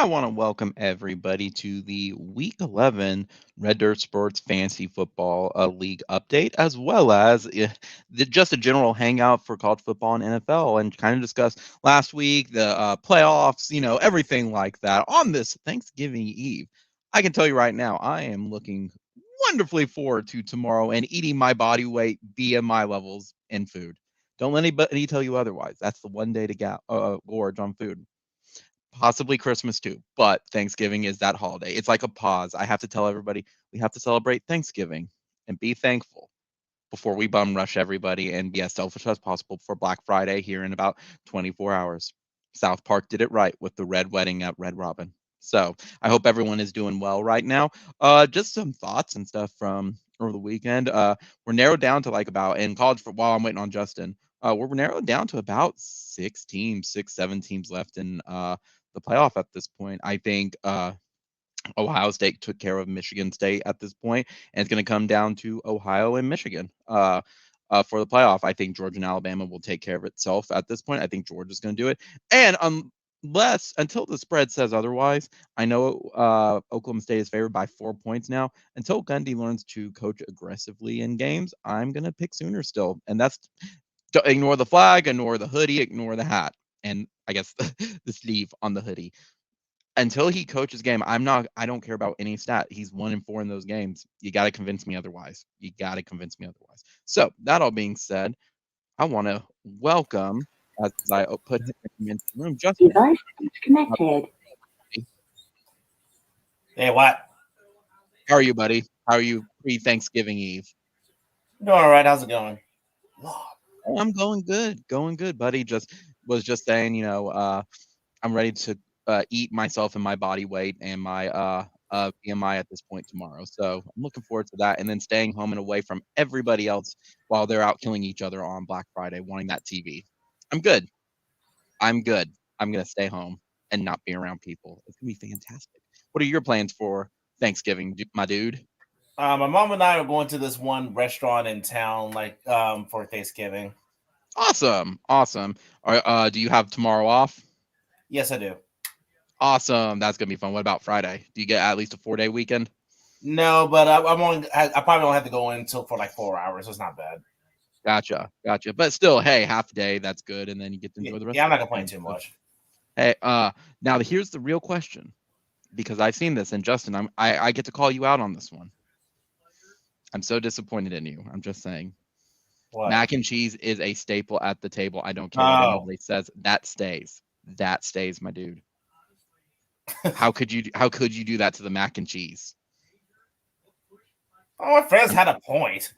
I want to welcome everybody to the Week 11 Red Dirt Sports Fantasy Football League update, as well as just a general hangout for college football and NFL, and kind of discuss last week, the playoffs, everything like that on this Thanksgiving Eve. I can tell you right now, I am looking wonderfully forward to tomorrow and eating my body weight BMI levels in food. Don't let anybody tell you otherwise. That's the one day to gorge on food. Possibly Christmas too, but Thanksgiving is that holiday. It's like a pause. I have to tell everybody we have to celebrate Thanksgiving and be thankful before we bum rush everybody and be as selfish as possible for Black Friday here in about 24 hours. South Park did it right with the red wedding at Red Robin. So I hope everyone is doing well right now. Just some thoughts and stuff from over the weekend. We're narrowed down to like about in college for while I'm waiting on Justin. We're narrowed down to about 7 teams left in the playoff at this point. I think Ohio State took care of Michigan State at this point, and it's going to come down to Ohio and Michigan for the playoff. I think Georgia and Alabama will take care of itself at this point. I think Georgia's going to do it, and until the spread says otherwise, I know Oklahoma State is favored by 4 points now. Until Gundy learns to coach aggressively in games, I'm going to pick Sooners still, and that's ignore the flag, ignore the hoodie, ignore the hat, and I guess the sleeve on the hoodie. Until he coaches game, I don't care about any stat. He's 1-4 in those games. You got to convince me otherwise. So that all being said, I want to welcome as I put him into the room. Justin, Device disconnected. Hey, what? how are you, buddy? How are you pre-Thanksgiving Eve? Doing all right. How's it going? I'm going good, buddy. Was just saying, I'm ready to eat myself and my body weight and my BMI at this point tomorrow. So I'm looking forward to that, and then staying home and away from everybody else while they're out killing each other on Black Friday, wanting that TV. I'm good. I'm good. I'm gonna stay home and not be around people. It's gonna be fantastic. What are your plans for Thanksgiving, my dude? My mom and I are going to this one restaurant in town, for Thanksgiving. Awesome. Do you have tomorrow off? Yes, I do. Awesome. That's gonna be fun. What about Friday? Do you get at least a 4-day weekend? No, but I probably don't have to go in until for like 4 hours. So it's not bad. Gotcha. But still, hey, half a day, that's good, and then you get to enjoy the rest. Yeah, I'm of not the complaining weekend. too much. Hey, now here's the real question, because I've seen this, and Justin, I get to call you out on this one. I'm so disappointed in you. I'm just saying. What? Mac and cheese is a staple at the table. I don't care what anybody says. That stays. That stays, my dude. How could you do that to the mac and cheese? Oh, my friends had a point.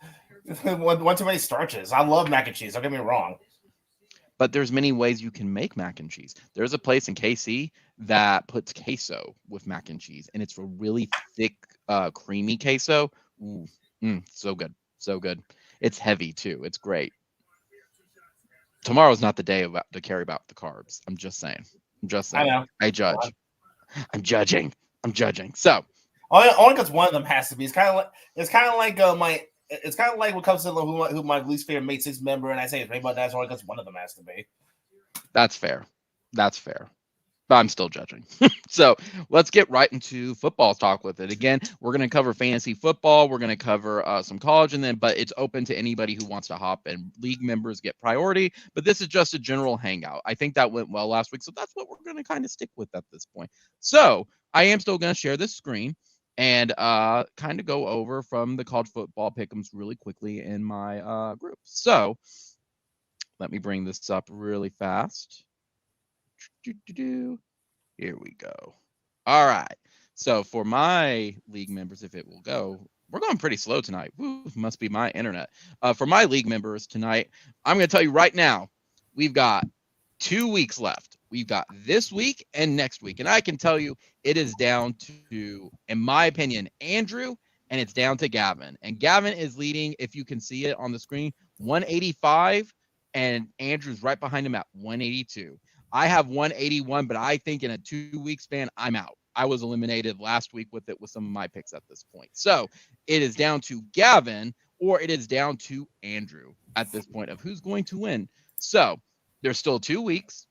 One too many starches. I love mac and cheese. Don't get me wrong. But there's many ways you can make mac and cheese. There's a place in KC that puts queso with mac and cheese, and it's a really thick, creamy queso. Ooh, so good. It's heavy too. It's great. Tomorrow's not the day to carry about the carbs. I'm just saying. I know. I judge. I'm judging. So only because one of them has to be. It's kind of like what comes to who my least favorite Mate 6 member, and I say it's maybe, but that's only because one of them has to be. That's fair. But I'm still judging. So let's get right into football talk with it. Again, we're going to cover fantasy football. We're going to cover some college, but it's open to anybody who wants to hop in. League members get priority, but this is just a general hangout. I think that went well last week, so that's what we're going to kind of stick with at this point. So I am still going to share this screen and kind of go over from the college football pick'ems really quickly in my group. So let me bring this up really fast. Here we go. All right. So for my league members, if it will go, we're going pretty slow tonight. Woo, must be my internet. For my league members tonight, I'm going to tell you right now, we've got 2 weeks left. We've got this week and next week. And I can tell you it is down to, in my opinion, Andrew, and it's down to Gavin. And Gavin is leading, if you can see it on the screen, 185, and Andrew's right behind him at 182. I have 181, but I think in a 2-week span, I'm out. I was eliminated last week with some of my picks at this point. So it is down to Gavin, or it is down to Andrew at this point of who's going to win. So there's still 2 weeks.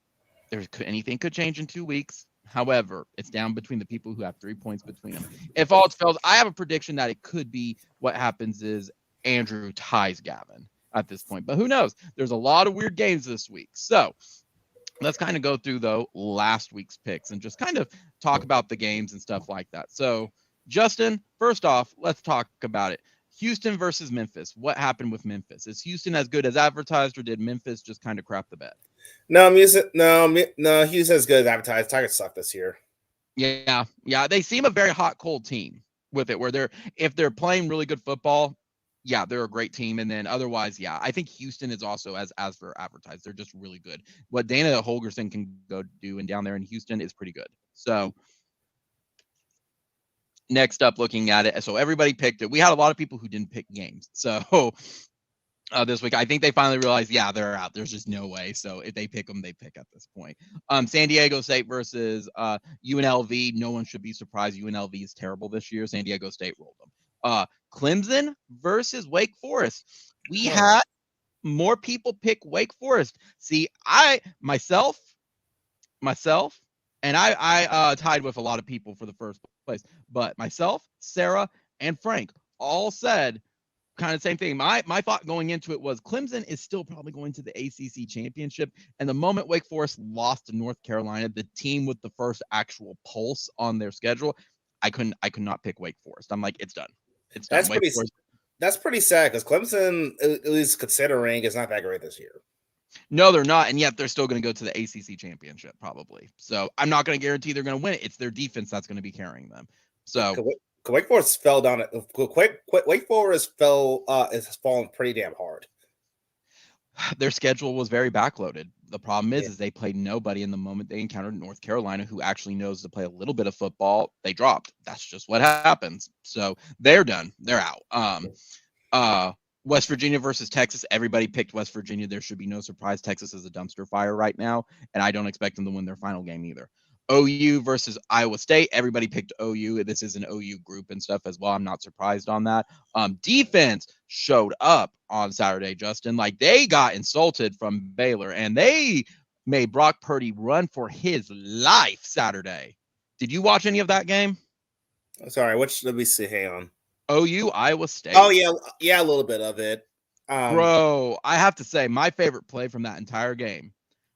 Anything could change in 2 weeks. However, it's down between the people who have 3 points between them. If all else fails, I have a prediction that it could be what happens is Andrew ties Gavin at this point. But who knows? There's a lot of weird games this week. So let's kind of go through, though, last week's picks and just kind of talk about the games and stuff like that. So, Justin, first off, let's talk about it. Houston versus Memphis. What happened with Memphis? Is Houston as good as advertised, or did Memphis just kind of crap the bed? No, Houston is good as advertised. Tigers suck this year. Yeah. They seem a very hot, cold team with it, where if they're playing really good football, yeah, they're a great team. And then otherwise, yeah, I think Houston is also as for advertised. They're just really good. What Dana Holgerson can go do and down there in Houston is pretty good. So next up, looking at it, so everybody picked it. We had a lot of people who didn't pick games. So this week, I think they finally realized, yeah, they're out. There's just no way. So if they pick them, they pick at this point. San Diego State versus UNLV. No one should be surprised. UNLV is terrible this year. San Diego State rolled them. Clemson versus Wake Forest. We had more people pick Wake Forest. See, myself, and I tied with a lot of people for the first place. But myself, Sarah, and Frank all said kind of the same thing. My thought going into it was Clemson is still probably going to the ACC championship. And the moment Wake Forest lost to North Carolina, the team with the first actual pulse on their schedule, I could not pick Wake Forest. I'm like, it's done. It's done. That's pretty sad because Clemson, at least considering, is not that great this year. No, they're not, and yet they're still going to go to the ACC championship probably. So I'm not going to guarantee they're going to win it. It's their defense that's going to be carrying them. So Wake Forest fell down. Wake Forest has fallen pretty damn hard. Their schedule was very backloaded. The problem is they played nobody, and the moment they encountered North Carolina, who actually knows to play a little bit of football, they dropped. That's just what happens. So they're done. They're out. West Virginia versus Texas. Everybody picked West Virginia. There should be no surprise. Texas is a dumpster fire right now, and I don't expect them to win their final game either. OU versus Iowa State. Everybody picked OU. This is an OU group and stuff as well. I'm not surprised on that. Defense showed up on Saturday, Justin. Like, they got insulted from Baylor, and they made Brock Purdy run for his life Saturday. Did you watch any of that game? Sorry, let me see. Hang on. OU, Iowa State. Oh, yeah, a little bit of it. Bro, I have to say, my favorite play from that entire game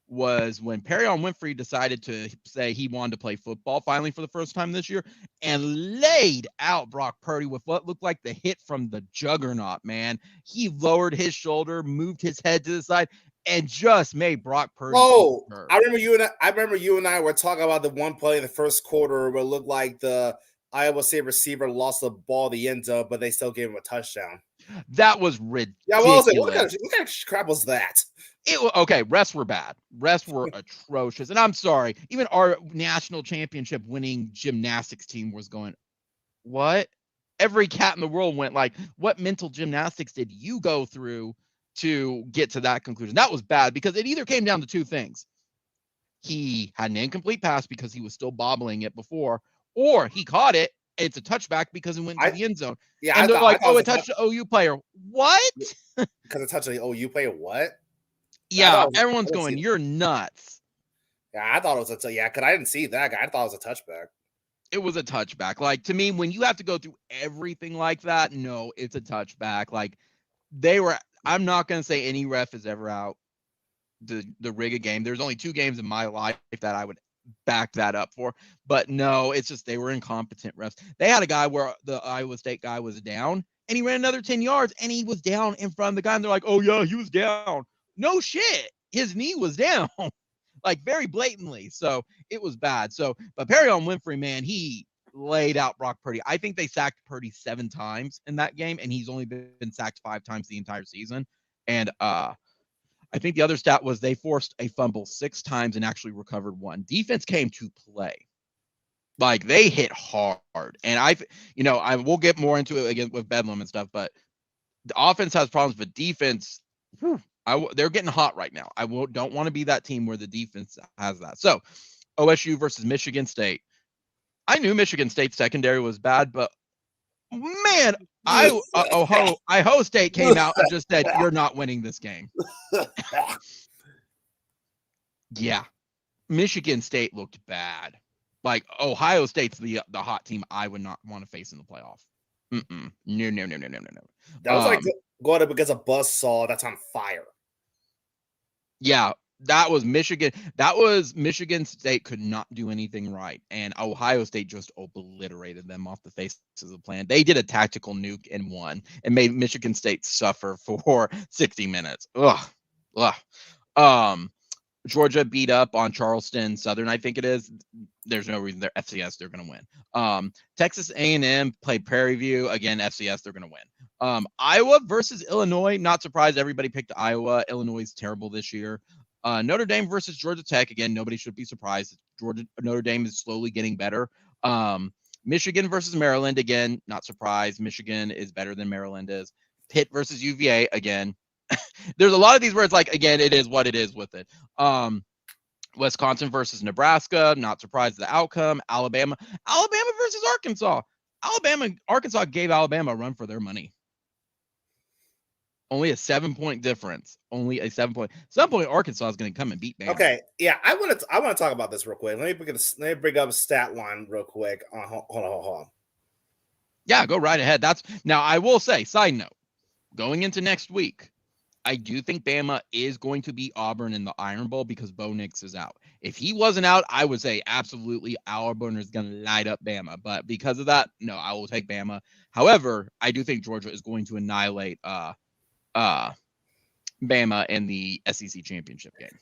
was when Perrion Winfrey decided to say he wanted to play football finally for the first time this year and laid out Brock Purdy with what looked like the hit from the juggernaut, man. He lowered his shoulder, moved his head to the side, and just made Brock Purdy. Oh, I remember you and I were talking about the one play in the first quarter where it looked like the Iowa State receiver lost the ball the end zone, but they still gave him a touchdown. That was ridiculous. Yeah, well, what kind of crap was that? Okay, refs were bad. Refs were atrocious. And I'm sorry, even our national championship winning gymnastics team was going, what? Every cat in the world went like, what mental gymnastics did you go through to get to that conclusion? That was bad because it either came down to two things. He had an incomplete pass because he was still bobbling it before, or he caught it. It's a touchback because it went to the end zone. Yeah, and they're like, oh, it touched the OU player. What? Because it touched the OU player? What? Yeah, everyone's going, you're nuts. Yeah, I thought it was because I didn't see that guy. I thought it was a touchback. It was a touchback. Like, to me, when you have to go through everything like that, no, it's a touchback. Like, I'm not going to say any ref is ever out the rig a game. There's only 2 games in my life that I would back that up for, but no, it's just they were incompetent refs. They had a guy where the Iowa State guy was down and he ran another 10 yards and he was down in front of the guy, and they're like, oh yeah, he was down. No shit, his knee was down. Like, very blatantly. So it was bad. So, but Perrion Winfrey, man, he laid out Brock Purdy. I think they sacked Purdy 7 times in that game, and he's only been sacked 5 times the entire season. And I think the other stat was they forced a fumble 6 times and actually recovered 1. Defense came to play. Like, they hit hard. And I will get more into it again with Bedlam and stuff, but the offense has problems, but defense, they're getting hot right now. Don't want to be that team where the defense has that. So, OSU versus Michigan State. I knew Michigan State's secondary was bad, but man, Ohio State came out and just said, you're not winning this game. Yeah. Michigan State looked bad. Like Ohio State's the hot team I would not want to face in the playoff. No, no, no, no, no, no, no. That was like going up against a buzzsaw that's on fire. Yeah, that was Michigan. That was Michigan State could not do anything right, and Ohio State just obliterated them off the face of the plan. They did a tactical nuke and won, and made Michigan State suffer for 60 minutes. Ugh, ugh. Georgia beat up on Charleston Southern, I think it is. There's no reason they're FCS. They're going to win. Texas A&M played Prairie View again. FCS. They're going to win. Iowa versus Illinois. Not surprised. Everybody picked Iowa. Illinois is terrible this year. Notre Dame versus Georgia Tech. Again, nobody should be surprised. Notre Dame is slowly getting better. Michigan versus Maryland. Again, not surprised. Michigan is better than Maryland is. Pitt versus UVA. Again, there's a lot of these where it's like, again, it is what it is with it. Wisconsin versus Nebraska, not surprised at the outcome. Alabama versus Arkansas. Arkansas gave Alabama a run for their money. Only a 7-point difference. Only a 7-point. Some point Arkansas is going to come and beat Bama. Okay, yeah, I want to talk about this real quick. Let me bring up a stat line real quick. Hold on. Yeah, go right ahead. Now I will say, side note, going into next week, I do think Bama is going to beat Auburn in the Iron Bowl because Bo Nix is out. If he wasn't out, I would say absolutely Auburn is going to light up Bama. But because of that, no, I will take Bama. However, I do think Georgia is going to annihilate Bama in the SEC championship game.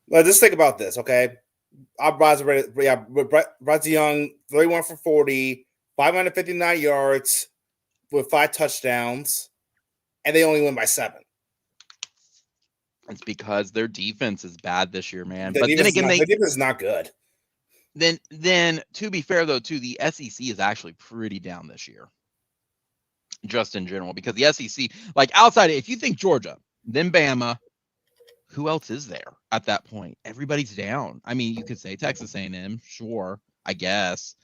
Well, just think about this, okay? Bryce Young, 31 for 40, 559 yards with 5 touchdowns, and they only win by 7. It's because their defense is bad this year, man. But then again, the defense is not good. Then to be fair though, too, the SEC is actually pretty down this year, just in general, because the SEC, like outside, if you think Georgia, then Bama, who else is there at that point? Everybody's down. I mean, you could say Texas A&M, sure, I guess,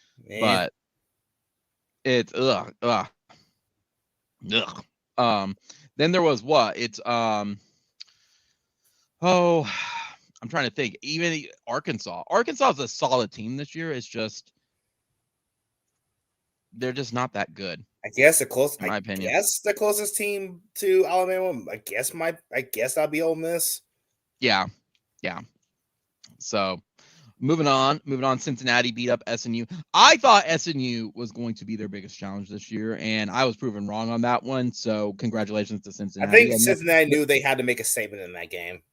but it's ugh. Then there was what? It's Oh, I'm trying to think. Even Arkansas. Arkansas is a solid team this year. It's just they're just not that good. I guess in my opinion. Guess the closest team to Alabama. I guess that'll be Ole Miss. Yeah. So moving on. Cincinnati beat up SNU. I thought SNU was going to be their biggest challenge this year, and I was proven wrong on that one. So congratulations to Cincinnati. I think Cincinnati knew they had to make a statement in that game.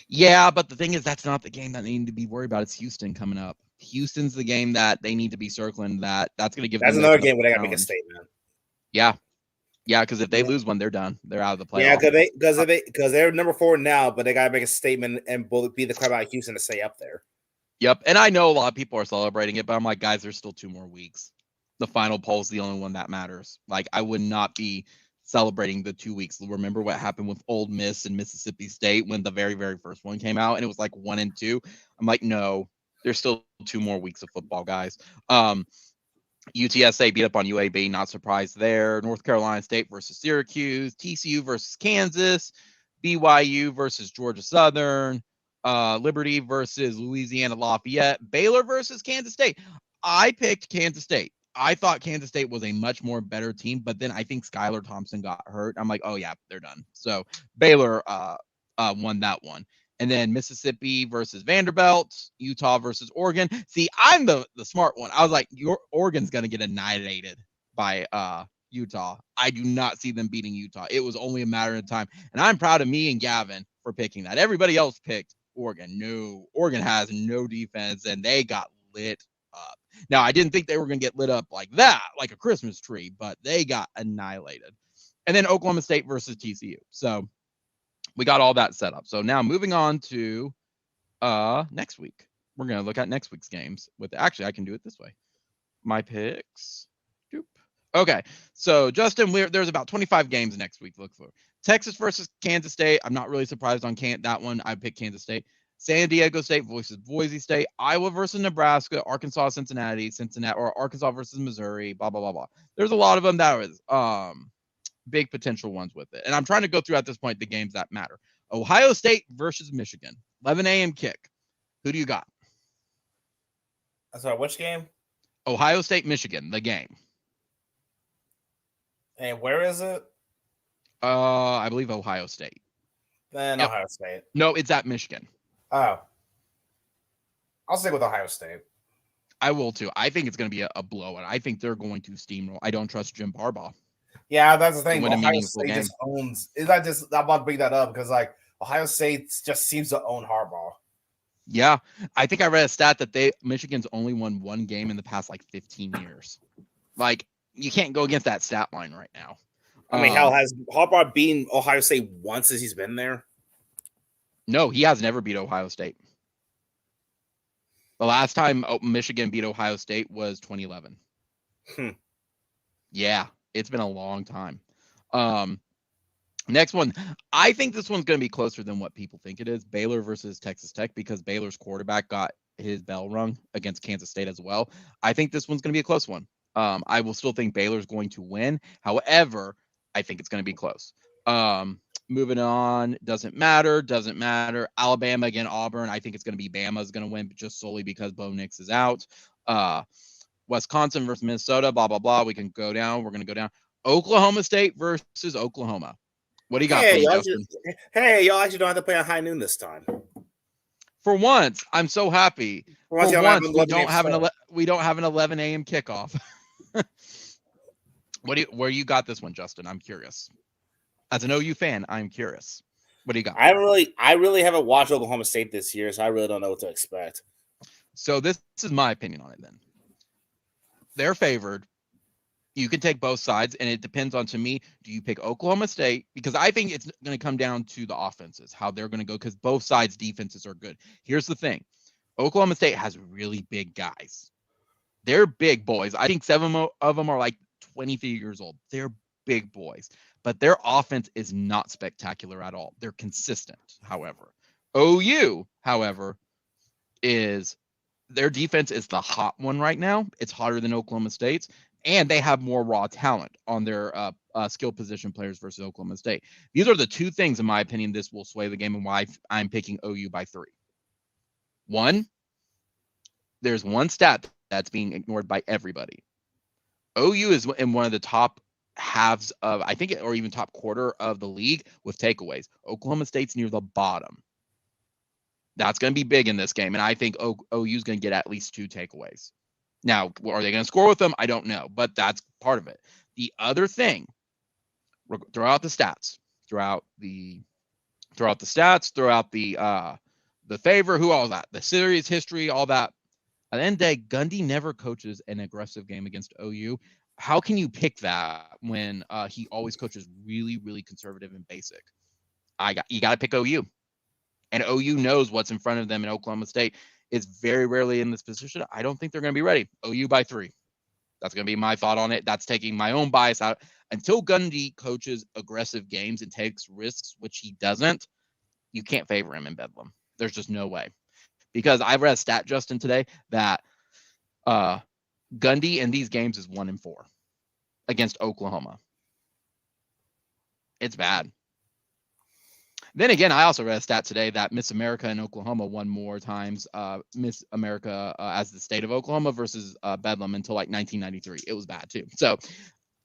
Yeah, but the thing is, that's not the game that they need to be worried about. It's Houston coming up. Houston's the game that they need to be circling. That's going to give. That's another game where they got to make a statement. Yeah, because if they lose one, they're done. They're out of the playoff. Yeah, because they're number 4 now, but they got to make a statement and be the crap out of Houston to stay up there. Yep, and I know a lot of people are celebrating it, but I'm like, guys, there's still 2 more weeks. The final poll's the only one that matters. Like, I would not be celebrating the 2 weeks. Remember what happened with Ole Miss and Mississippi State when the very, very first one came out and it was like 1 and 2. I'm like, no, there's still 2 more weeks of football, guys. UTSA beat up on UAB, not surprised there. North Carolina State versus Syracuse, TCU versus Kansas, BYU versus Georgia Southern, Liberty versus Louisiana Lafayette, Baylor versus Kansas State. I picked Kansas State. I thought Kansas State was a much more better team, but then I think Skylar Thompson got hurt. I'm like, oh yeah, they're done. So Baylor won that one. And then Mississippi versus Vanderbilt, Utah versus Oregon. See, I'm the smart one. I was like, Oregon's going to get annihilated by Utah. I do not see them beating Utah. It was only a matter of time. And I'm proud of me and Gavin for picking that. Everybody else picked Oregon. No, Oregon has no defense, and they got lit up. Now, I didn't think they were going to get lit up like that, like a Christmas tree, but they got annihilated. And then Oklahoma State versus TCU. So we got all that set up. So now moving on to next week. We're going to look at next week's games. Actually, I can do it this way. My picks. Okay. So, Justin, there's about 25 games next week to look for. Texas versus Kansas State. I'm not really surprised on that one. I picked Kansas State. San Diego State versus Boise State. Iowa versus Nebraska. Arkansas, Cincinnati, or Arkansas versus Missouri, blah, blah, blah, blah. There's a lot of them that was big potential ones with it. And I'm trying to go through at this point the games that matter. Ohio State versus Michigan. 11 a.m. kick. Who do you got? Sorry, which game? Ohio State, Michigan, the game. And where is it? I believe Ohio State. Then Yep. Ohio State. No, it's at Michigan. Oh. I'll stick with Ohio State. I will too. I think it's going to be a blowout. I think they're going to steamroll. I don't trust Jim Harbaugh. Yeah, that's the thing. Win a Ohio meaningful State game. just owns. Is that just? I'm about to bring that up because Ohio State just seems to own Harbaugh. Yeah, I think I read a stat that Michigan's only won one game in the past 15 years. You can't go against that stat line right now. I mean, hell, has Harbaugh beaten Ohio State once since he's been there? No, he has never beat Ohio State. The last time Michigan beat Ohio State was 2011. Yeah, it's been a long time. Next one, I think this one's going to be closer than what people think it is. Baylor versus Texas Tech, because Baylor's quarterback got his bell rung against Kansas State as well. I think this one's going to be a close one. I will still think Baylor's going to win. However, I think it's going to be close. Moving on, doesn't matter. Alabama against Auburn. I think it's going to be Bama's going to win just solely because Bo Nix is out. Wisconsin versus Minnesota, blah, blah, blah. We can go down. We're going to go down. Oklahoma State versus Oklahoma. What do you got for me, Justin? Y'all actually don't have to play on high noon this time. For once, I'm so happy. For once, we don't have an 11 a.m. kickoff. Where you got this one, Justin? I'm curious. As an OU fan, I'm curious. What do you got? I really haven't watched Oklahoma State this year, so I really don't know what to expect. So this is my opinion on it then. They're favored. You can take both sides, and it depends on, to me, do you pick Oklahoma State? Because I think it's going to come down to the offenses, how they're going to go, because both sides' defenses are good. Here's the thing. Oklahoma State has really big guys. They're big boys. I think 7 of them are 23 years old. They're big boys. But their offense is not spectacular at all. They're consistent, however. OU, however, their defense is the hot one right now. It's hotter than Oklahoma State's. And they have more raw talent on their skill position players versus Oklahoma State. These are the two things, in my opinion, this will sway the game and why I'm picking OU by 3. One, there's one stat that's being ignored by everybody. OU is in one of the top halves of, I think, or even top quarter of the league with takeaways. Oklahoma State's near the bottom. That's going to be big in this game, and I think OU is going to get at least 2 takeaways. Now, are they going to score with them? I don't know, but that's part of it. The other thing, throughout the stats, throughout the favor, who all that, the series history, all that. At the end of the day, Gundy never coaches an aggressive game against OU. How can you pick that when he always coaches really, really conservative and basic? You got to pick OU, and OU knows what's in front of them in Oklahoma State. Is very rarely in this position. I don't think they're going to be ready. OU by 3. That's going to be my thought on it. That's taking my own bias out. Until Gundy coaches aggressive games and takes risks, which he doesn't, you can't favor him in Bedlam. There's just no way. Because I've read a stat, Justin, today that Gundy in these games is 1-4 against Oklahoma. It's bad. Then again, I also read a stat today that Miss America in Oklahoma won more times Miss America as the state of Oklahoma versus Bedlam until 1993. It was bad too. So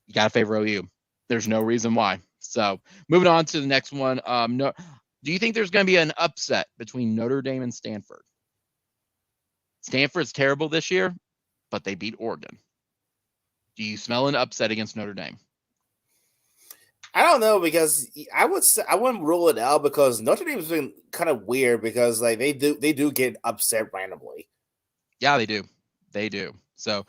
you got to favor OU. There's no reason why. So moving on to the next one. Do you think there's going to be an upset between Notre Dame and Stanford? Stanford's terrible this year, but they beat Oregon. Do you smell an upset against Notre Dame? I don't know, because I wouldn't rule it out, because Notre Dame's been kind of weird because they do get upset randomly. Yeah, they do. So,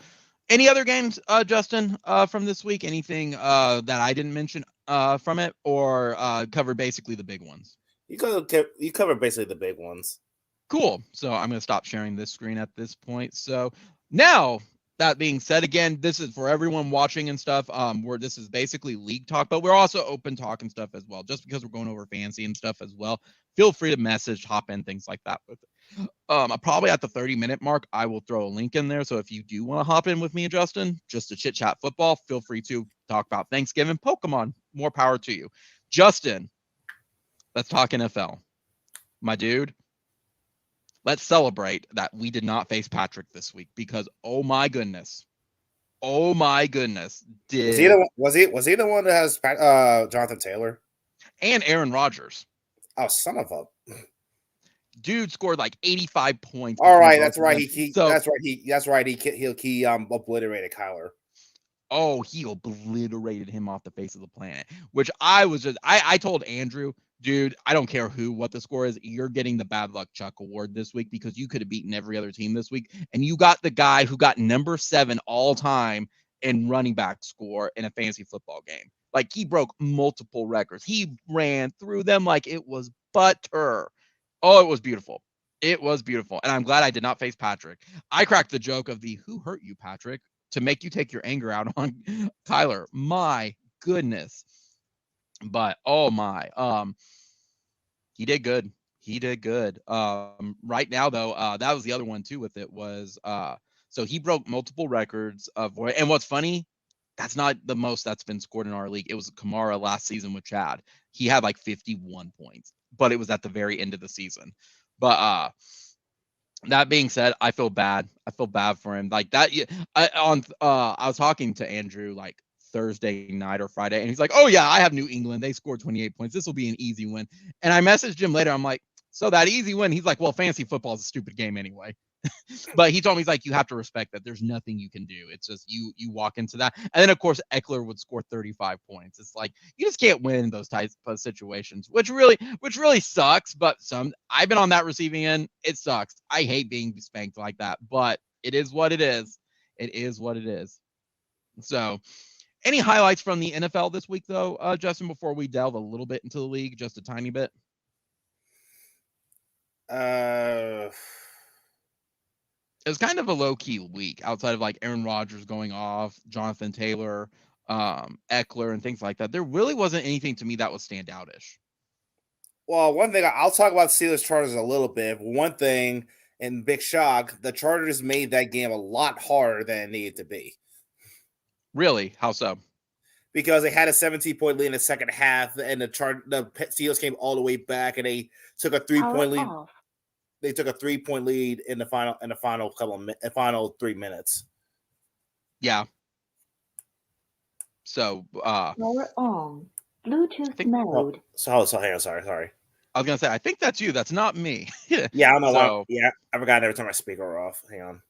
any other games, Justin, from this week? Anything that I didn't mention from it, or cover basically the big ones? You cover basically the big ones. Cool. So I'm going to stop sharing this screen at this point. So now, that being said, again, this is for everyone watching and stuff. This is basically league talk, but we're also open talk and stuff as well. Just because we're going over fancy and stuff as well, feel free to message, hop in, things like that with it. Probably at the 30-minute mark, I will throw a link in there. So if you do want to hop in with me and Justin, just to chit chat football, feel free to talk about Thanksgiving, Pokemon. More power to you, Justin. Let's talk NFL, my dude. let's celebrate that we did not face Patrick this week because oh my goodness, did Was he the one that has Jonathan Taylor? and Aaron Rodgers. Oh, son of a. Dude scored like 85 points All between right, both that's of right. them. So That's right. He obliterated Kyler. oh, he obliterated him off the face of the planet. Which I told Andrew, dude, I don't care what the score is. You're getting the bad luck Chuck award this week because you could have beaten every other team this week, and you got the guy who got number 7 all time in running back score in a fantasy football game. Like he broke multiple records. He ran through them like it was butter. Oh, it was beautiful. It was beautiful. And I'm glad I did not face Patrick. I cracked the joke of the who hurt you, Patrick, to make you take your anger out on Kyler. My goodness. But oh my. He did good. He did good. Right now though, that was the other one too with it was so he broke multiple records of, and what's funny, that's not the most that's been scored in our league. It was Kamara last season with Chad. He had like 51 points, but it was at the very end of the season. But that being said, I feel bad. I feel bad for him. Like that. I was talking to Andrew like Thursday night or Friday, and he's like, "Oh yeah, I have New England. They scored 28 points. This will be an easy win." And I messaged him later. I'm like, "So that easy win?" He's like, "Well, fantasy football is a stupid game anyway." But he told me, he's like, you have to respect that there's nothing you can do. It's just you walk into that. And then of course Ekeler would score 35 points. It's like you just can't win in those types of situations, which really sucks. But I've been on that receiving end. It sucks. I hate being spanked like that, but it is what it is. It is what it is. So any highlights from the NFL this week though, Justin, before we delve a little bit into the league, just a tiny bit? It was kind of a low key week outside of like Aaron Rodgers going off, Jonathan Taylor, Ekeler, and things like that. There really wasn't anything to me that was standoutish. Well, one thing I'll talk about Steelers Chargers a little bit. One thing, and big shock, the Chargers made that game a lot harder than it needed to be. Really? How so? Because they had a 17-point lead in the second half, and the Steelers came all the way back, and they took a 3-point lead. They took a 3-point lead in the final 3 minutes. Yeah. So power on. Bluetooth mode. Hang on, sorry. I was gonna say, I think that's you. That's not me. Yeah, I don't know why. Yeah, I forgot every time my speaker off. Hang on.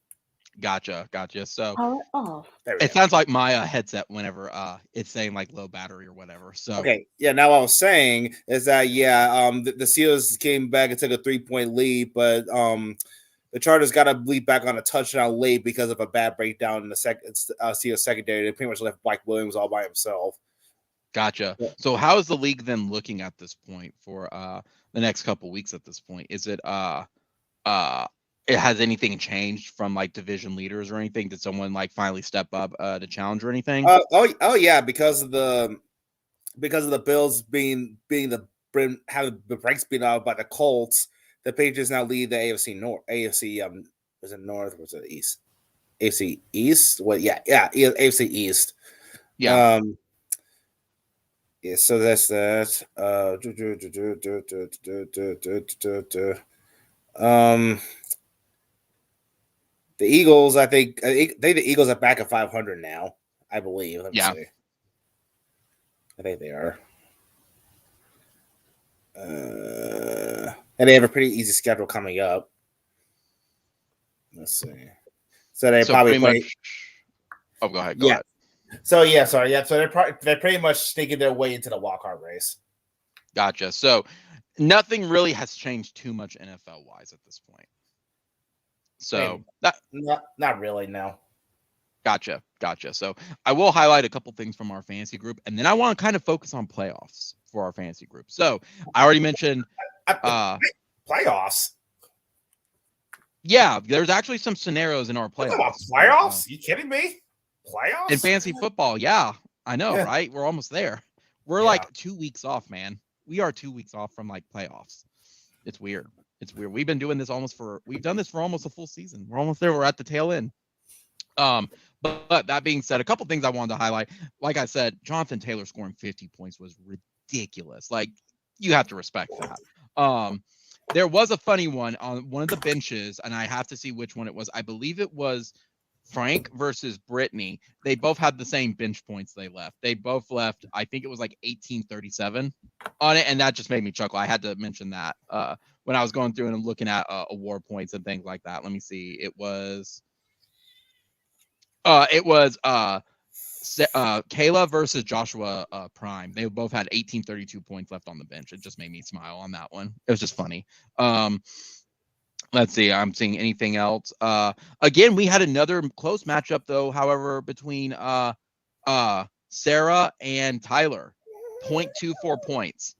Gotcha. So power off. It sounds like my headset whenever it's saying like low battery or whatever. So okay, yeah. Now what I was saying is that the Steelers came back and took a 3-point lead, but the Chargers got to lead back on a touchdown late because of a bad breakdown in the Steelers secondary. They pretty much left Mike Williams all by himself. Gotcha. Yeah. So how is the league then looking at this point for the next couple weeks at this point? Is it it has anything changed from like division leaders or anything? Did someone like finally step up to challenge or anything? Oh yeah, because of the Bills being having the brakes beat out by the Colts, the Patriots now lead the AFC North. Was it North? Was it East? AFC East? What? Yeah, AFC East. Yeah. Yeah. So that's that. The Eagles, I think the Eagles are back at 500 now. I believe. Let me see. I think they are. And they have a pretty easy schedule coming up. Let's see. So they probably play. Oh, go ahead. Go ahead. So sorry. Yeah. So they're pretty much sneaking their way into the wildcard race. Gotcha. So nothing really has changed too much NFL wise at this point. So not really, no. Gotcha. So I will highlight a couple things from our fantasy group, and then I want to kind of focus on playoffs for our fantasy group. So I already mentioned playoffs. Yeah, there's actually some scenarios in our playoffs. Playoffs? You kidding me? Playoffs? In fantasy football, yeah. I know, right? We're almost there. We're like 2 weeks off, man. We are 2 weeks off from like playoffs. It's weird. We've been doing this we've done this for almost a full season. We're almost there. We're at the tail end. But that being said, a couple things I wanted to highlight. Like I said, Jonathan Taylor scoring 50 points was ridiculous. Like, you have to respect that. There was a funny one on one of the benches, and I have to see which one it was. I believe it was Frank versus Brittney. They both had the same bench points they left. They both left, I think it was like 1837 on it, and that just made me chuckle. I had to mention that when I was going through and looking at award points and things like that. Let me see. It was Kayla versus Joshua Prime. They both had 1832 points left on the bench. It just made me smile on that one. It was just funny. Let's see. I'm seeing anything else. Again, we had another close matchup though. However, between Sarah and Tyler, 0.24 points.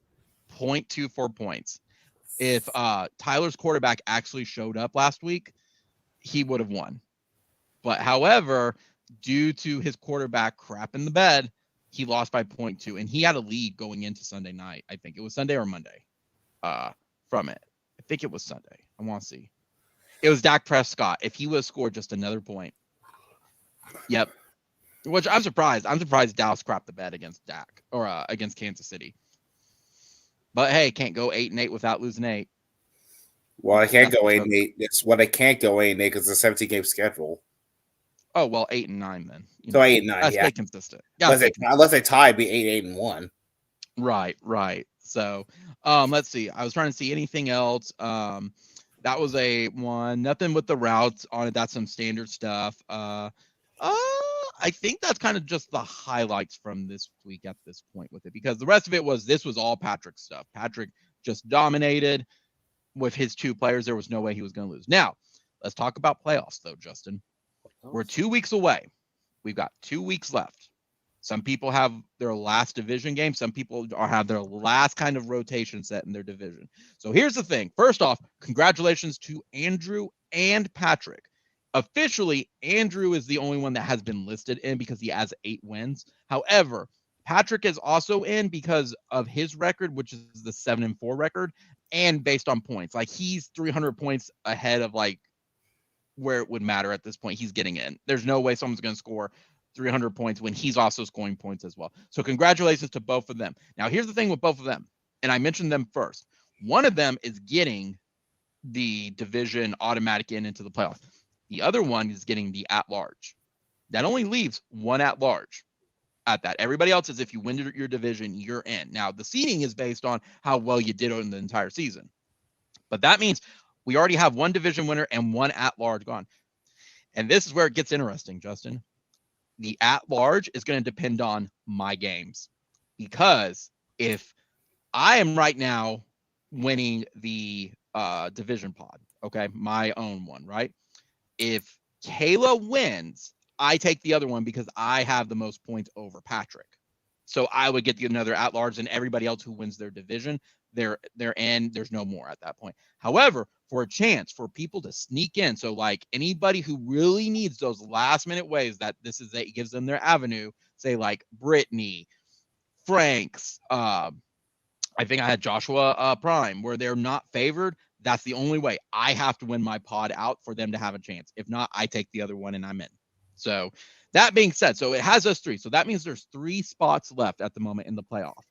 0.24 points. If Tyler's quarterback actually showed up last week, he would have won. But however, due to his quarterback crap in the bed, he lost by 0.2, and he had a lead going into Sunday night. I think it was Sunday or Monday from it. I think it was Sunday. I want to see. It was Dak Prescott. If he would have scored just another point. Yep. Which I'm surprised. I'm surprised Dallas crapped the bed against Dak or against Kansas City. But hey, can't go 8-8 without losing 8. Well, I can't go 8-8. It's what I can't go 8-8 because it's a 17-game schedule. Oh well, 8-9 then. So 8-9. Let's stay consistent. Yeah, unless they tie, it'd be 8-8-1. Right. So, let's see. I was trying to see anything else. That was a one. Nothing with the routes on it. That's some standard stuff. I think that's kind of just the highlights from this week at this point with it, because the rest of it was all Patrick's stuff. Patrick just dominated with his 2 players. There was no way he was going to lose. Now, let's talk about playoffs though, Justin. We're 2 weeks away. We've got 2 weeks left. Some people have their last division game. Some people have their last kind of rotation set in their division. So here's the thing. First off, congratulations to Andrew and Patrick. Officially, Andrew is the only one that has been listed in because he has 8 wins. However, Patrick is also in because of his record, which is the 7-4 record, and based on points. Like, he's 300 points ahead of like where it would matter at this point. He's getting in. There's no way someone's going to score 300 points when he's also scoring points as well. So congratulations to both of them. Now, here's the thing with both of them, and I mentioned them first. One of them is getting the division automatic into the playoffs. The other one is getting the at-large. That only leaves one at-large at that. Everybody else is, if you win your division, you're in. Now, the seeding is based on how well you did in the entire season. But that means we already have one division winner and one at-large gone. And this is where it gets interesting, Justin. The at-large is going to depend on my games. Because if I am right now winning the division pod, okay, my own one, right? If Kayla wins, I take the other one because I have the most points over Patrick. So I would get another at-large, and everybody else who wins their division, they're in. There's no more at that point. However, for a chance for people to sneak in, so like anybody who really needs those last-minute ways that it gives them their avenue, say like Brittney, Frank's, I think I had Joshua Prime, where they're not favored. That's the only way. I have to win my pod out for them to have a chance. If not, I take the other one and I'm in. So that being said, so it has us 3. So that means there's 3 spots left at the moment in the playoff.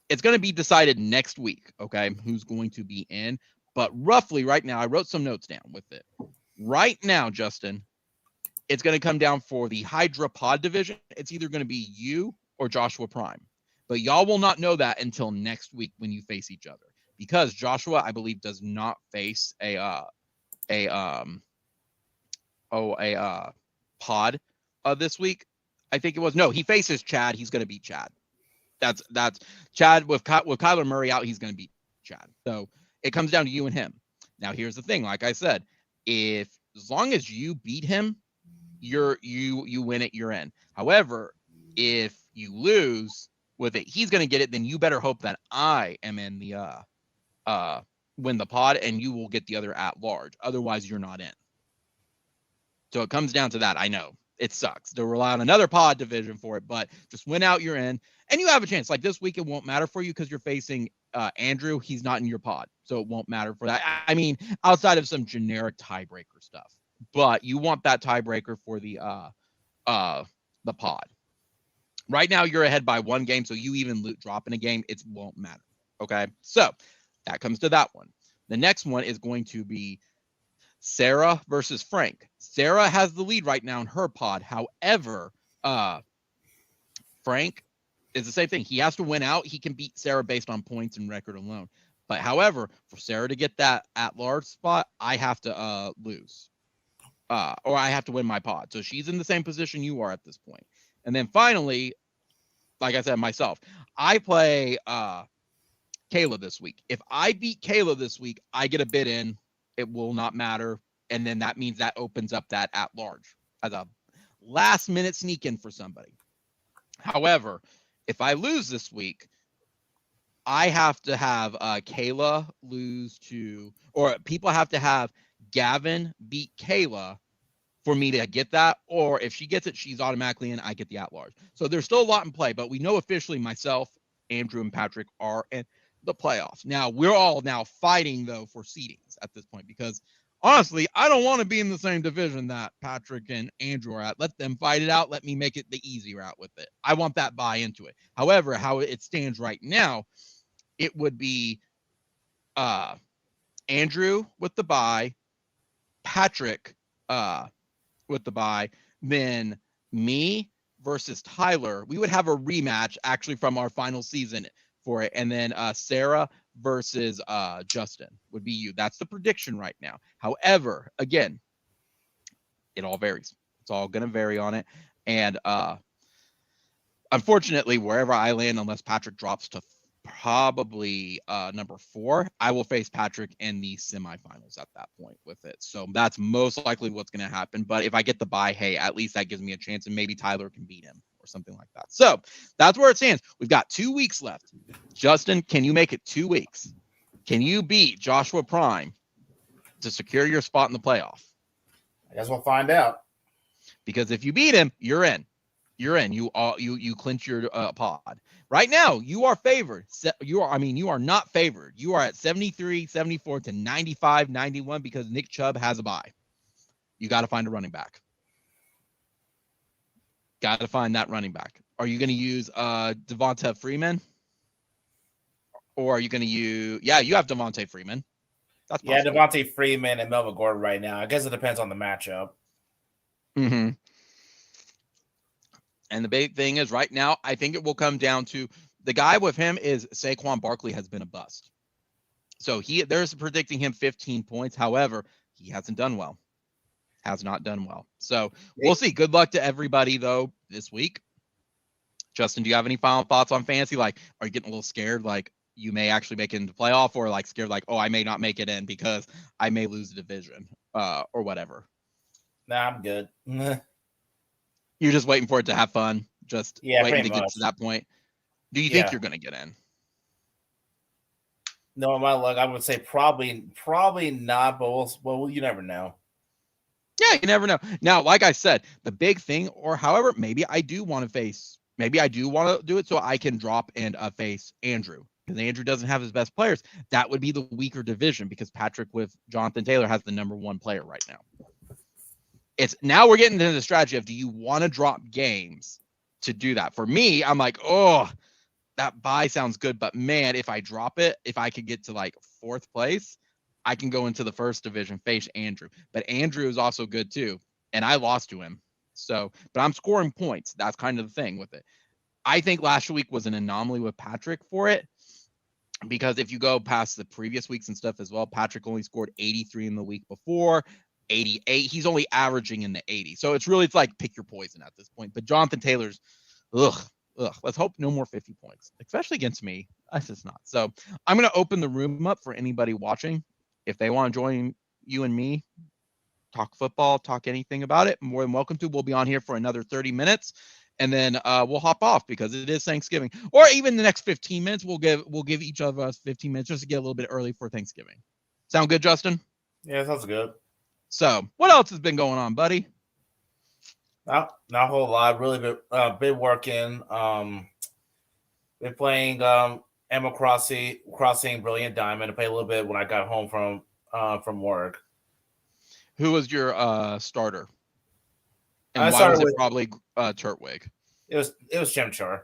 It's going to be decided next week, okay, who's going to be in. But roughly right now, I wrote some notes down with it. Right now, Justin, it's going to come down for the Hydra pod division. It's either going to be you or Joshua Prime. But y'all will not know that until next week when you face each other. Because Joshua, I believe, does not face a pod this week. I think it was. No, he faces Chad. He's going to beat Chad. That's Chad with Kyler-Ren out. He's going to beat Chad. So it comes down to you and him. Now, here's the thing. Like I said, as long as you beat him, you win it. You're in. However, if you lose with it, he's going to get it. Then you better hope that I am in the win the pod, and you will get the other at large. Otherwise, you're not in. So it comes down to that. I know it sucks to rely on another pod division for it, but just win out, you're in, and you have a chance. Like this week, it won't matter for you because you're facing Andrew. He's not in your pod, so it won't matter for that. I mean, outside of some generic tiebreaker stuff, but you want that tiebreaker for the pod. Right now, you're ahead by 1 game, so you even drop in a game, it won't matter. Okay, so that comes to that one. The next one is going to be Sarah versus Frank. Sarah has the lead right now in her pod. However, Frank is the same thing. He has to win out. He can beat Sarah based on points and record alone. But however, for Sarah to get that at-large spot, I have to lose. Or I have to win my pod. So she's in the same position you are at this point. And then finally, like I said, myself, I play Kayla this week. If I beat Kayla this week, I get a bid in. It will not matter. And then that means that opens up that at-large as a last-minute sneak in for somebody. However, if I lose this week, I have to have Kayla lose to, or people have to have Gavin beat Kayla for me to get that. Or if she gets it, she's automatically in. I get the at-large. So there's still a lot in play, but we know officially myself, Andrew, and Patrick are in the playoffs. Now, we're all now fighting, though, for seedings at this point because, honestly, I don't want to be in the same division that Patrick and Andrew are at. Let them fight it out. Let me make it the easy route with it. I want that buy into it. However, how it stands right now, it would be Andrew with the buy, Patrick with the buy, then me versus Tyler. We would have a rematch actually from our final season for it. And then Sarah versus Justin would be you. That's the prediction right now. However, again, it all varies. It's all going to vary on it. And unfortunately, wherever I land, unless Patrick drops to probably number 4, I will face Patrick in the semifinals at that point with it. So that's most likely what's going to happen. But if I get the bye, hey, at least that gives me a chance, and maybe Tyler can beat him or something like that. So that's where it stands. We've got 2 weeks left. Justin, can you make it 2 weeks? Can you beat Joshua Prime to secure your spot in the playoff? I guess we'll find out. Because if you beat him, you're in. You're in. You clinch your pod. Right now, you are favored. You are not favored. You are at 73, 74 to 95, 91 because Nick Chubb has a bye. You got to find a running back. Got to find that running back. Are you going to use Devonta Freeman? Or are you going to use... Yeah, you have Devonta Freeman. That's possible. Yeah, Devonta Freeman and Melvin Gordon right now. I guess it depends on the matchup. Mm-hmm. And the big thing is right now, I think it will come down to the guy with him is Saquon Barkley has been a bust. So there's predicting him 15 points. However, he hasn't done well. Has not done well. So we'll see. Good luck to everybody, though, this week. Justin, do you have any final thoughts on fantasy? Like, are you getting a little scared? Like, you may actually make it into playoff, or like scared, like, oh, I may not make it in because I may lose the division or whatever? Nah, I'm good. You're just waiting for it to have fun. Just waiting to get to that point. Do you think you're going to get in? No, my luck, I would say probably not, but well, you never know. Yeah, you never know. Now, like I said, the big thing, or however, maybe I do want to do it so I can drop and face Andrew. Because Andrew doesn't have his best players. That would be the weaker division because Patrick with Jonathan Taylor has the number 1 player right now. Now we're getting into the strategy of, do you want to drop games to do that? For me, I'm like, oh, that bye sounds good, but man, if I drop it, if I could get to like 4th place, I can go into the first division, face Andrew. But Andrew is also good too, and I lost to him. So, but I'm scoring points. That's kind of the thing with it. I think last week was an anomaly with Patrick for it, because if you go past the previous weeks and stuff as well, Patrick only scored 83 in the week before. 88. He's only averaging in the 80. So it's like pick your poison at this point. But Jonathan Taylor's, let's hope no more 50 points, especially against me. That's just not. So I'm going to open the room up for anybody watching. If they want to join you and me, talk football, talk anything about it, more than welcome to. We'll be on here for another 30 minutes. And then we'll hop off because it is Thanksgiving. Or even the next 15 minutes, we'll give each of us 15 minutes just to get a little bit early for Thanksgiving. Sound good, Justin? Yeah, sounds good. So, what else has been going on, buddy? Not a whole lot. Really been working. Been playing Animal Crossing Brilliant Diamond. I played a little bit when I got home from work. Who was your starter? And I why was it probably Turtwig? It was Chimchar.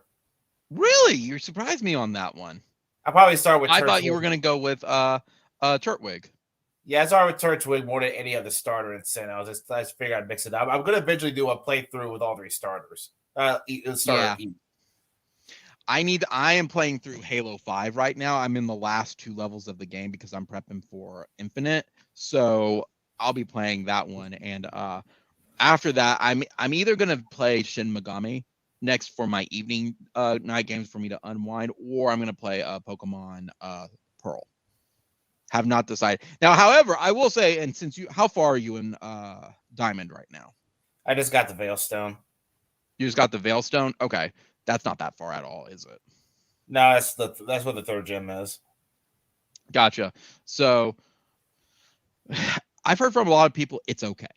Really? You surprised me on that one. I probably start with. I thought you were going to go with Turtwig. Yeah, it's already Turtwig more than any other starter in Sin. I just figured I'd mix it up. I'm gonna eventually do a playthrough with all 3 starters. Yeah. I am playing through Halo 5 right now. I'm in the last 2 levels of the game because I'm prepping for Infinite. So I'll be playing that one. And after that, I'm either gonna play Shin Megami next for my evening night games for me to unwind, or I'm gonna play Pokemon Pearl. Have not decided. Now, however, I will say, and since how far are you in Diamond right now? I just got the Veilstone. You just got the Veilstone? Okay. That's not that far at all, is it? No, that's what the 3rd gym is. Gotcha. So I've heard from a lot of people it's okay.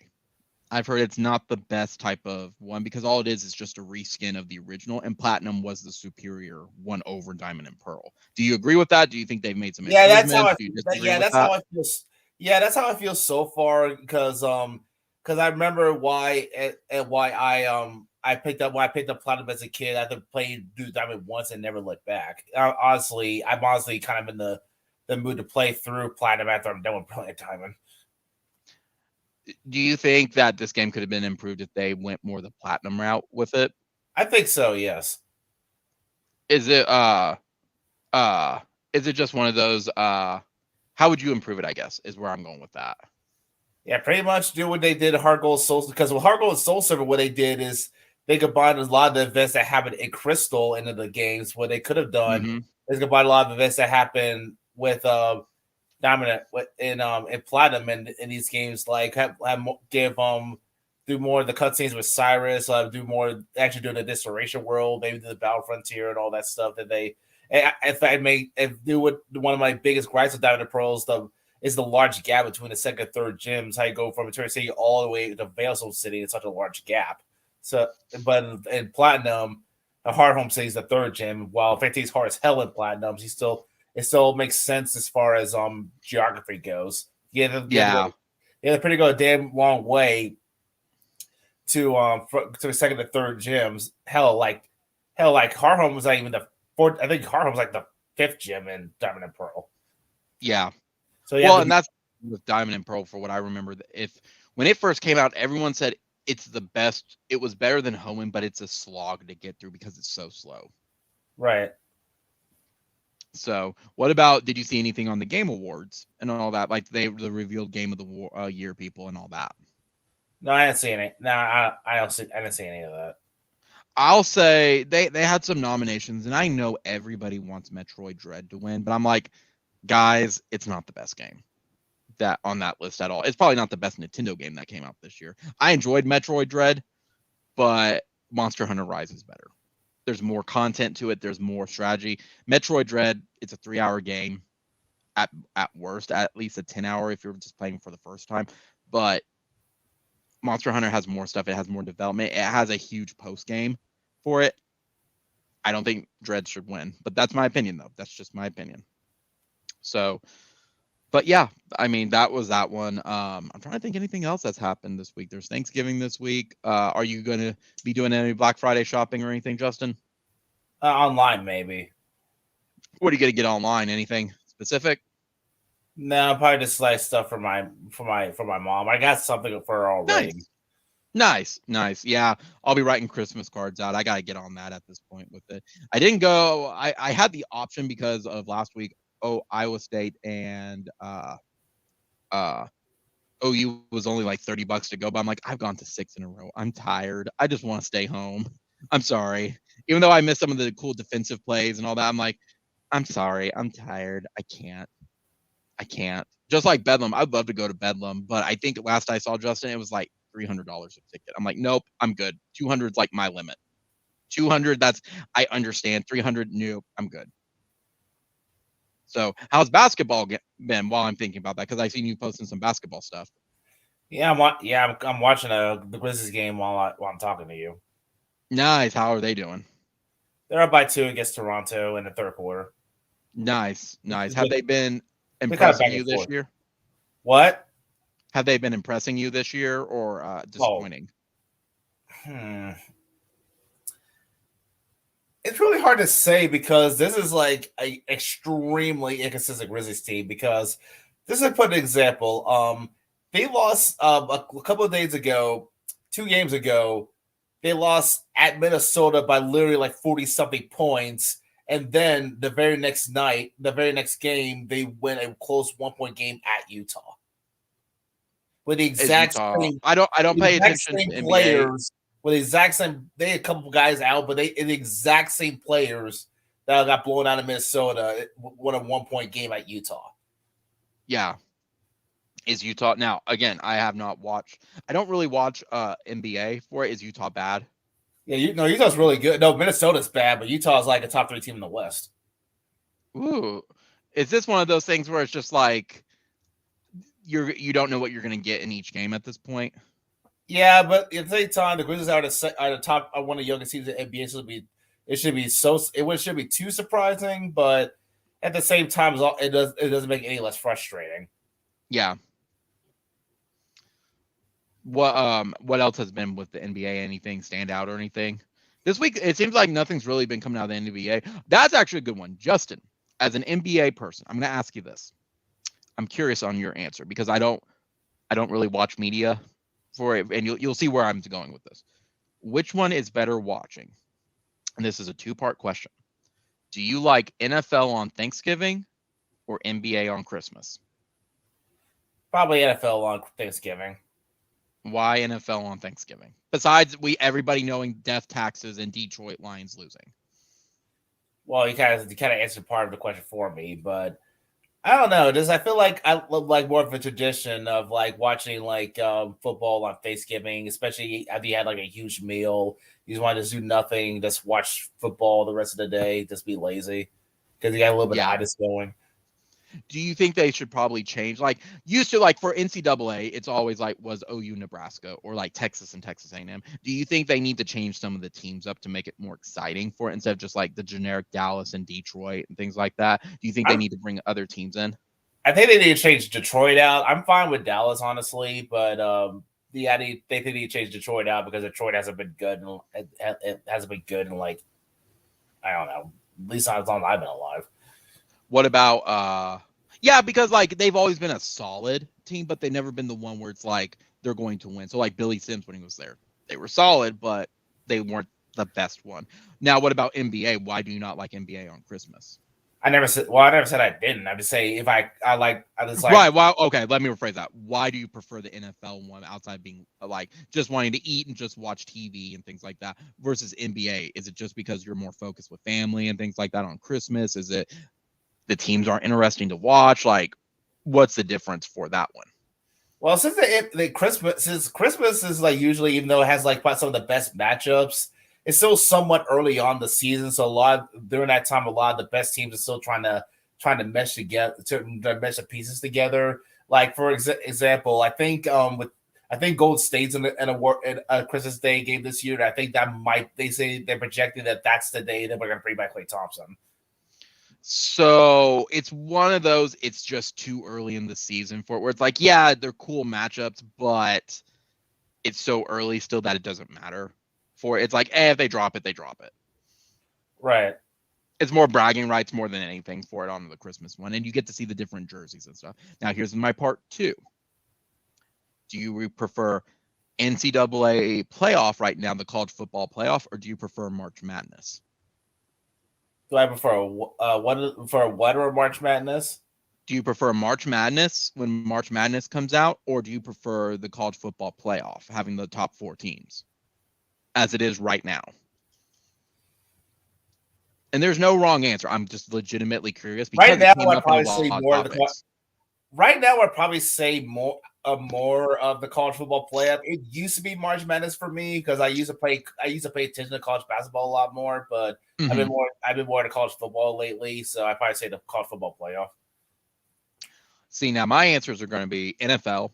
I've heard it's not the best type of one because all it is just a reskin of the original, and Platinum was the superior one over Diamond and Pearl. Do you agree with that? Do you think they've made some improvements? That's how I. Do you disagree with That's that? how I feel. Yeah, that's how I feel so far because I remember why and why I picked up Platinum as a kid. I had to play do Diamond once and never looked back. I'm honestly kind of in the mood to play through Platinum after I'm done with playing Diamond. Do you think that this game could have been improved if they went more the Platinum route with it? I think so. Yes. Is it just one of those how would you improve it, I guess, is where I'm going with that. Yeah, pretty much do what they did at Heart Gold Soul, because with Heart Gold and Soul Silver, what they did is they combined a lot of the events that happened in Crystal into the games. What they could have done is combine a lot of events that happened with Dominant in Platinum in these games, like give do more of the cutscenes with Cyrus, do more actually do the Disloration World, maybe do the Battle Frontier and all that stuff that they. In fact, do what one of my biggest gripes with Diamond and Pearl is the large gap between the 2nd and 3rd gyms. How you go from Eternity City all the way to Veilstone City in such a large gap. So, but in Platinum, the Hard Home City is the 3rd gym, while Fantasy's hard as hell in Platinum. It still makes sense as far as geography goes. You have to pretty go a damn long way to the 2nd and 3rd gyms. Hell, like Hard Home was not even the 4th. I think Hard Home was like the 5th gym in Diamond and Pearl. Yeah. So and that's with Diamond and Pearl for what I remember. When it first came out, everyone said it's the best. It was better than Hoenn, but it's a slog to get through because it's so slow. Right. So, what about? Did you see anything on the Game Awards and all that? Like the revealed Game of the Year people and all that. No, I didn't see any. No, I didn't see any of that. I'll say they had some nominations, and I know everybody wants Metroid Dread to win, but I'm like, guys, it's not the best game that on that list at all. It's probably not the best Nintendo game that came out this year. I enjoyed Metroid Dread, but Monster Hunter Rise is better. There's more content to it. There's more strategy. Metroid Dread, it's a 3-hour game at worst, at least a 10-hour if you're just playing for the first time. But Monster Hunter has more stuff. It has more development. It has a huge post game for it. I don't think Dread should win, but that's my opinion, though. That's just my opinion. So, but yeah, I mean, that was that one. I'm trying to think anything else that's happened this week. There's Thanksgiving this week. Are you going to be doing any Black Friday shopping or anything, Justin? Online, maybe. What are you going to get online? Anything specific? No, probably just like stuff for my mom. I got something for her already. Nice. Yeah, I'll be writing Christmas cards out. I got to get on that at this point with it. I didn't go. I had the option because of last week. Iowa State and OU was only like $30 to go, but I'm like, I've gone to 6 in a row. I'm tired. I just want to stay home. I'm sorry. Even though I missed some of the cool defensive plays and all that, I'm like, I'm sorry. I'm tired. I can't. Just like Bedlam, I'd love to go to Bedlam, but I think last I saw Justin, it was like $300 a ticket. I'm like, nope, I'm good. 200 is like my limit. 200, I understand. 300, nope, I'm good. So, how's basketball been while I'm thinking about that? Because I've seen you posting some basketball stuff. Yeah, I'm watching the Grizzlies game while I'm talking to you. Nice. How are they doing? They're up by 2 against Toronto in the 3rd quarter. Nice. Have they been impressing you this year? What? Have they been impressing you this year or disappointing? It's really hard to say because this is like an extremely inconsistent Grizzlies team because just to put an example, they lost a couple of days ago, 2 games ago. They lost at Minnesota by literally like 40 something points. And then the very next game, they win a close 1-point game at Utah. With the exact same, I don't pay attention to NBA. Players, with the exact same, they had a couple guys out, but the exact same players that got blown out of Minnesota won a 1-point game at Utah. Yeah. Is Utah now? Again, I have not watched. I don't really watch NBA for it. Is Utah bad? Yeah, Utah's really good. No, Minnesota's bad, but Utah's like a top 3 team in the West. Ooh, is this one of those things where it's just like you don't know what you're going to get in each game at this point? Yeah, but at the same time, the Grizzlies are the top, one of the youngest teams in the NBA. So it shouldn't be too surprising, but at the same time, it doesn't make it any less frustrating. Yeah. What else has been with the NBA? Anything stand out or anything? This week, it seems like nothing's really been coming out of the NBA. That's actually a good one. Justin, as an NBA person, I'm going to ask you this. I'm curious on your answer because I don't really watch media for it, and you'll see where I'm going with this. Which one is better watching? And this is a 2-part question. Do you like NFL on Thanksgiving or NBA on Christmas? Probably NFL on Thanksgiving. Why NFL on Thanksgiving? Besides everybody knowing death taxes and Detroit Lions losing. Well, you kind of answered part of the question for me, but I don't know. I feel like I like more of a tradition of like watching like football on Thanksgiving, especially after you had like a huge meal. You just want to just do nothing, just watch football the rest of the day, just be lazy because you got a little bit of itis going. Do you think they should probably change? Like used to, like for NCAA, it's always like was OU Nebraska or like Texas and Texas A&M. Do you think they need to change some of the teams up to make it more exciting for it instead of just like the generic Dallas and Detroit and things like that? Do you think they need to bring other teams in? I think they need to change Detroit out. I'm fine with Dallas, honestly, but they think they need to change Detroit out because Detroit hasn't been good. And it hasn't been good in like, I don't know, at least not as long as I've been alive. What about yeah, because like they've always been a solid team, but they've never been the one where it's like they're going to win. So like Billy Sims when he was there, they were solid, but they weren't the best one. Now, what about NBA? Why do you not like NBA on Christmas? I never said I didn't. I just say if I just like right. Well, okay. Let me rephrase that. Why do you prefer the NFL one outside being like just wanting to eat and just watch TV and things like that versus NBA? Is it just because you're more focused with family and things like that on Christmas? Is it the teams aren't interesting to watch? Like, what's the difference for that one? Well, since Christmas is like usually, even though it has like some of the best matchups, it's still somewhat early on the season. So during that time, a lot of the best teams are still trying to mesh together, to mesh the pieces together. Like for example, I think Golden State's in a Christmas Day game this year. I think they're projecting that's the day that we're going to bring back Klay Thompson. So it's one of those, it's just too early in the season for it, where it's like, yeah, they're cool matchups, but it's so early still that it doesn't matter for it. It's like, if they drop it, they drop it. Right. It's more bragging rights more than anything for it on the Christmas one. And you get to see the different jerseys and stuff. Now, here's my part 2. Do you prefer NCAA playoff right now, the college football playoff, or do you prefer March Madness? Do I prefer a March Madness? Do you prefer March Madness when March Madness comes out, or do you prefer the college football playoff, having the top 4 teams, as it is right now? And there's no wrong answer. I'm just legitimately curious because right now I'd probably say more. Right now, I'd probably say more of the college football playoff. It used to be March Madness for me because I used to pay attention to college basketball a lot more. But I've been more into college football lately, so I probably say the college football playoff. See, now my answers are going to be NFL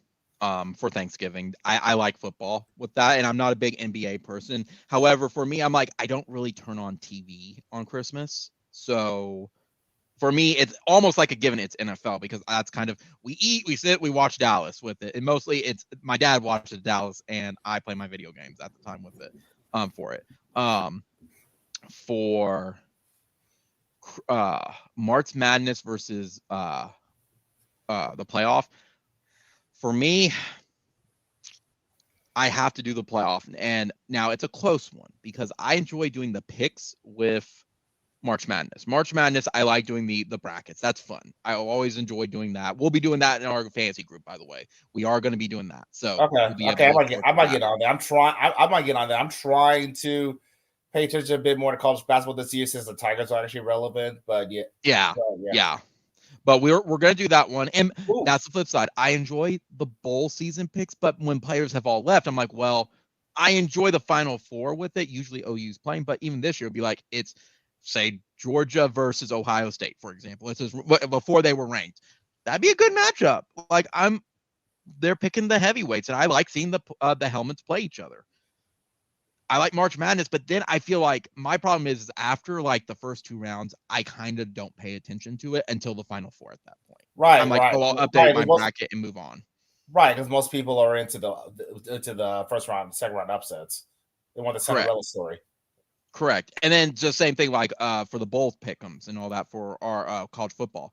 for Thanksgiving. I like football with that, and I'm not a big NBA person. However, for me, I'm like I don't really turn on TV on Christmas, so. For me, it's almost like a given. It's NFL because that's kind of we eat, we sit, we watch Dallas with it, and mostly it's my dad watches Dallas, and I play my video games at the time with it. For it, for March Madness versus the playoff. For me, I have to do the playoff, and now it's a close one because I enjoy doing the picks with March Madness. March Madness, I like doing the brackets. That's fun. I always enjoy doing that. We'll be doing that in our fantasy group, by the way. We are going to be doing that. So Okay, we'll be okay, able I might get on there. I might get on there. I'm trying to pay attention a bit more to college basketball this year since the Tigers are actually relevant. But yeah. But we're going to do that one, and Ooh. that's the flip side. I enjoy the bowl season picks, but when players have all left, I'm like, well, I enjoy the Final Four with it. Usually OU's playing, but even this year, it'd be like it's say Georgia versus Ohio State, for example. It's just before they were ranked. That'd be a good matchup. Like they're picking the heavyweights, and I like seeing the helmets play each other. I like March Madness, but then I feel like my problem is after like the first two rounds, I kind of don't pay attention to it until the Final Four at that point. Right, I'm like, right. oh, I'll update my bracket and move on. Right, because most people are into the first round, second round upsets. They want the Cinderella story. Correct. And then just same thing like for the bowl pick'ems and all that for our college football.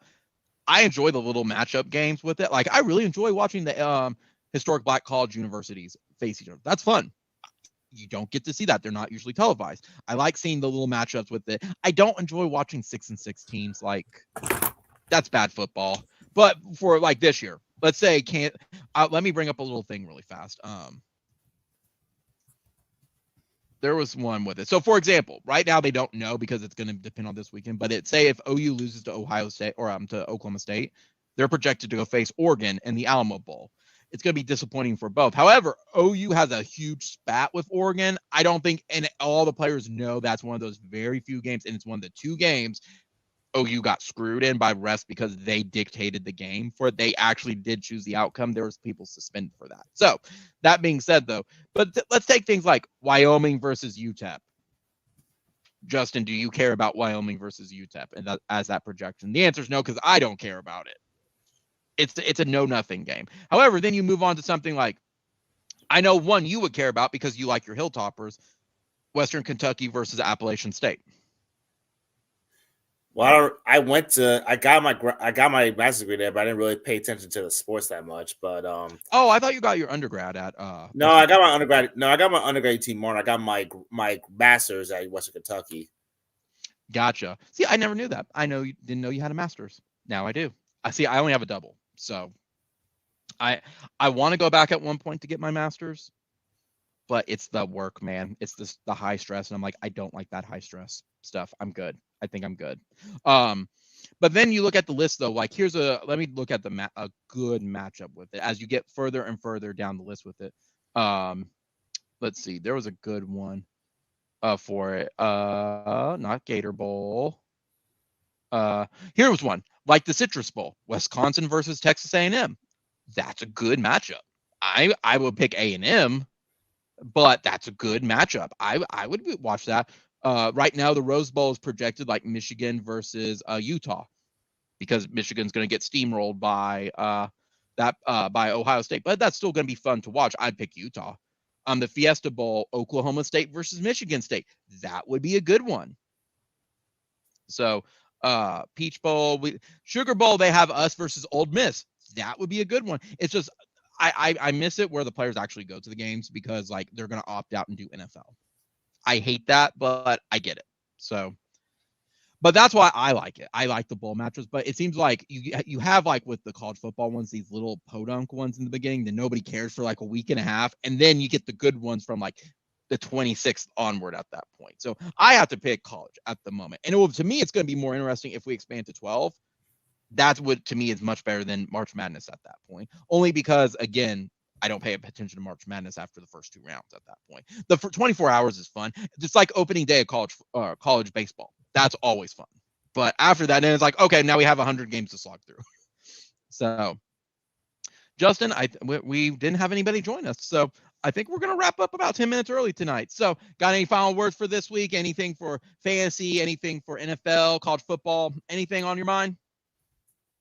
I enjoy the little matchup games with it. Like I really enjoy watching the historic black college universities face each other. That's fun. You don't get to see that. They're not usually televised. I like seeing the little matchups with it. I don't enjoy watching 6-6 teams. Like that's bad football. But for like this year, let's say let me bring up a little thing really fast. There was one with it. So for example, right now they don't know because it's going to depend on this weekend. But say if OU loses to Ohio State or to Oklahoma State, they're projected to go face Oregon in the Alamo Bowl. It's going to be disappointing for both. However, OU has a huge spat with Oregon. I don't think, and all the players know that's one of those very few games, and it's one of the two games OU got screwed in by refs because they dictated the game for it. They actually did choose the outcome. There was people suspended for that. So that being said, though, but let's take things like Wyoming versus UTEP. Justin, do you care about Wyoming versus UTEP and as that projection? The answer is no, because I don't care about it. It's a no-nothing game. However, then you move on to something like, I know one you would care about because you like your Hilltoppers, Western Kentucky versus Appalachian State. Well, I got my master's degree there, but I didn't really pay attention to the sports that much. But oh, I thought you got your undergrad at no, I got my undergrad. No, I got my undergrad team more. I got my master's at Western Kentucky. Gotcha. See, I never knew that. Didn't know you had a master's. Now I do. I see. I only have a double, so I want to go back at one point to get my master's, but it's the work, man. It's the high stress, and I'm like, I don't like that high stress stuff. I'm good. I think I'm good. But then you look at the list though. Like let me look at a good matchup with it as you get further and further down the list with it. Let's see. There was a good one for it. Not Gator Bowl. Here was one like the Citrus Bowl, Wisconsin versus Texas A&M. That's a good matchup. I would pick A&M, but that's a good matchup. I would watch that. Right now, the Rose Bowl is projected like Michigan versus Utah because Michigan's going to get steamrolled by by Ohio State, but that's still going to be fun to watch. I'd pick Utah. The Fiesta Bowl, Oklahoma State versus Michigan State. That would be a good one. So, Peach Bowl, Sugar Bowl, they have us versus Ole Miss. That would be a good one. It's just I miss it where the players actually go to the games because like they're going to opt out and do NFL. I hate that, but I get it. So, but that's why I like it. I like the bowl matches, but it seems like you have like with the college football ones, these little podunk ones in the beginning that nobody cares for like a week and a half, and then you get the good ones from like the 26th onward at that point. So I have to pick college at the moment, and to me, it's going to be more interesting if we expand to 12. That's what to me is much better than March Madness at that point, only because again, I don't pay attention to March Madness after the first two rounds at that point. The 24 hours is fun. It's like opening day of college baseball. That's always fun. But after that, then it's like, okay, now we have 100 games to slog through. So, Justin, we didn't have anybody join us. So I think we're going to wrap up about 10 minutes early tonight. So got any final words for this week? Anything for fantasy? Anything for NFL, college football? Anything on your mind?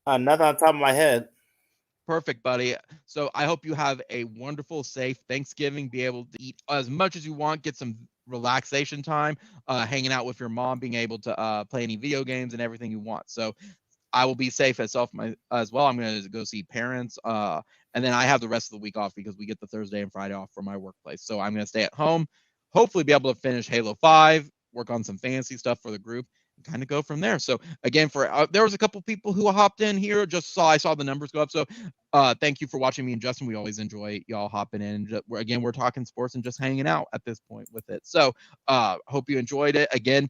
Nothing on top of my head. Perfect, buddy. So I hope you have a wonderful, safe Thanksgiving. Be able to eat as much as you want. Get some relaxation time, hanging out with your mom, being able to play any video games and everything you want. So I will be safe as well. I'm going to go see parents. And then I have the rest of the week off because we get the Thursday and Friday off from my workplace. So I'm going to stay at home, hopefully be able to finish Halo 5, work on some fancy stuff for the group, and kind of go from there. So again, there was a couple people who hopped in here. I saw the numbers go up. So thank you for watching me and Justin. We always enjoy y'all hopping in. We're talking sports and just hanging out at this point with it. So hope you enjoyed it. Again,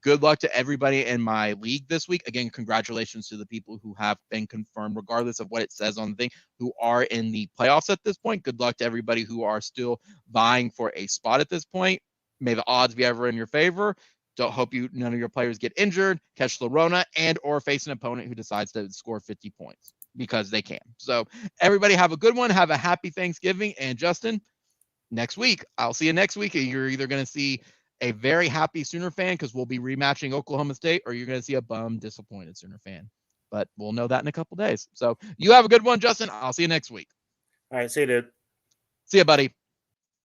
good luck to everybody in my league this week. Again, congratulations to the people who have been confirmed, regardless of what it says on the thing, who are in the playoffs at this point. Good luck to everybody who are still vying for a spot at this point. May the odds be ever in your favor. Don't hope none of your players get injured, catch the Rona, and or face an opponent who decides to score 50 points because they can. So everybody have a good one. Have a happy Thanksgiving. And Justin, next week, I'll see you next week. You're either going to see a very happy Sooner fan because we'll be rematching Oklahoma State, or you're going to see a bum, disappointed Sooner fan. But we'll know that in a couple days. So you have a good one, Justin. I'll see you next week. All right, see you, dude. See you, buddy.